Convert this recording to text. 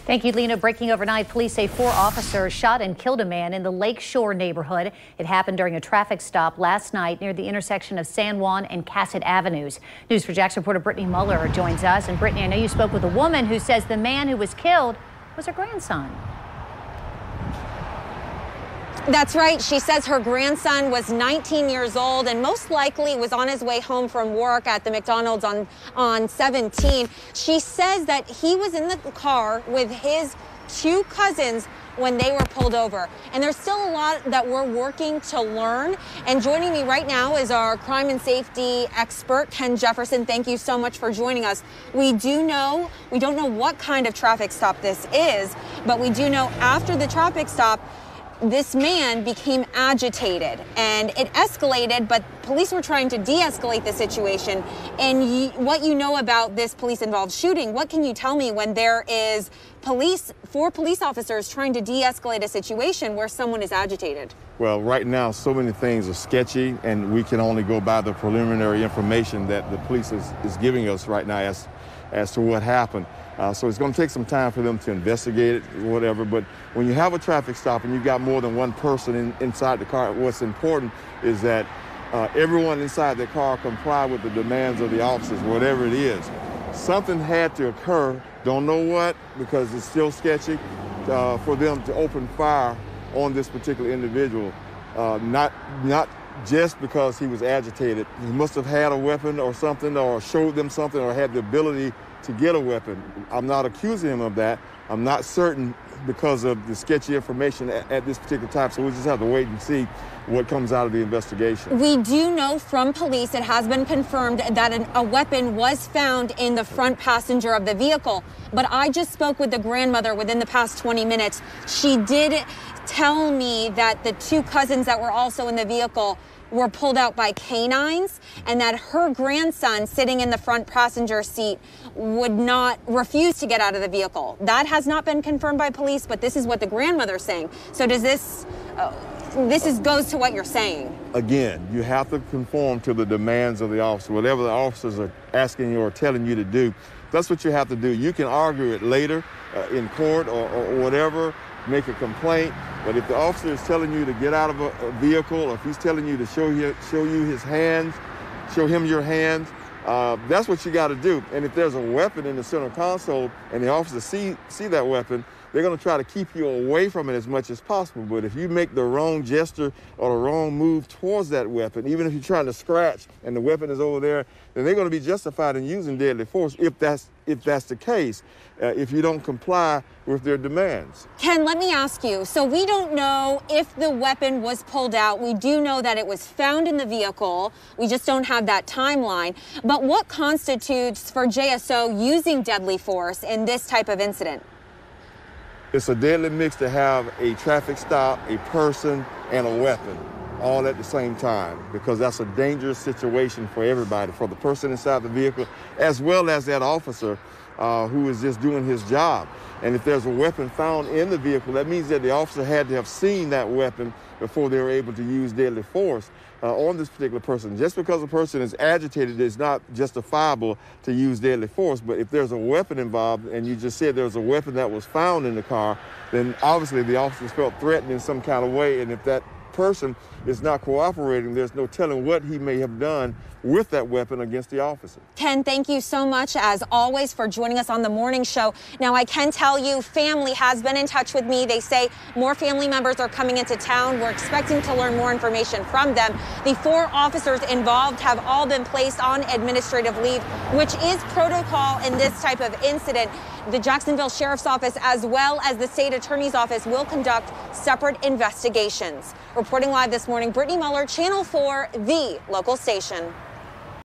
Thank you, Lena. Breaking overnight, police say 4 officers shot and killed a man in the Lakeshore neighborhood. It happened during a traffic stop last night near the intersection of San Juan and Cassett Avenues. News4Jax reporter Brittany Muller joins us. And Brittany, I know you spoke with a woman who says the man who was killed was her grandson. That's right. She says her grandson was 19 years old and most likely was on his way home from work at the McDonald's on 17. She says that he was in the car with his 2 cousins when they were pulled over. And there's still a lot that we're working to learn. And joining me right now is our crime and safety expert, Ken Jefferson. Thank you so much for joining us. We don't know what kind of traffic stop this is, but we do know after the traffic stop, this man became agitated and it escalated, but police were trying to de-escalate the situation. And what you know about this police-involved shooting, what can you tell me when there is 4 police officers trying to de-escalate a situation where someone is agitated? Well, right now, so many things are sketchy, and we can only go by the preliminary information that the police is giving us right now as to what happened. So it's going to take some time for them to investigate it, whatever. But when you have a traffic stop and you've got more than one person inside the car, what's important is that everyone inside the car comply with the demands of the officers, whatever it is. Something had to occur, don't know what, because it's still sketchy, for them to open fire on this particular individual. Not just because he was agitated. He must have had a weapon or something, or showed them something, or had the ability to get a weapon. I'm not accusing him of that. I'm not certain because of the sketchy information at this particular time, so we just have to wait and see what comes out of the investigation. We do know from police, it has been confirmed that a weapon was found in the front passenger of the vehicle, but I just spoke with the grandmother within the past 20 minutes. She did tell me that the 2 cousins that were also in the vehicle were pulled out by canines, and that her grandson sitting in the front passenger seat would not refuse to get out of the vehicle. That has not been confirmed by police, but this is what the grandmother's saying. So does this goes to what you're saying? Again, you have to conform to the demands of the officer. Whatever the officers are asking you or telling you to do, that's what you have to do. You can argue it later in court or whatever, make a complaint. But if the officer is telling you to get out of a vehicle, or if he's telling you to show you his hands, show him your hands, that's what you got to do. And if there's a weapon in the center console and the officers see that weapon, they're going to try to keep you away from it as much as possible. But if you make the wrong gesture or the wrong move towards that weapon, even if you're trying to scratch and the weapon is over there, then they're going to be justified in using deadly force if that's the case, if you don't comply with their demands. Ken, let me ask you, so we don't know if the weapon was pulled out. We do know that it was found in the vehicle. We just don't have that timeline. But what constitutes for JSO using deadly force in this type of incident? It's a deadly mix to have a traffic stop, a person, and a weapon all at the same time, because that's a dangerous situation for everybody, for the person inside the vehicle, as well as that officer who is just doing his job. And if there's a weapon found in the vehicle, that means that the officer had to have seen that weapon before they were able to use deadly force on this particular person. Just because a person is agitated, it's not justifiable to use deadly force. But if there's a weapon involved, and you just said there's a weapon that was found in the car, then obviously the officers felt threatened in some kind of way. And if that person is not cooperating, there's no telling what he may have done with that weapon against the officer. Ken, thank you so much, as always, for joining us on the morning show. Now, I can tell you, family has been in touch with me. They say more family members are coming into town. We're expecting to learn more information from them. The 4 officers involved have all been placed on administrative leave, which is protocol in this type of incident. The Jacksonville Sheriff's Office, as well as the State Attorney's Office, will conduct separate investigations. Reporting live this morning, Brittany Muller, Channel 4, the local station.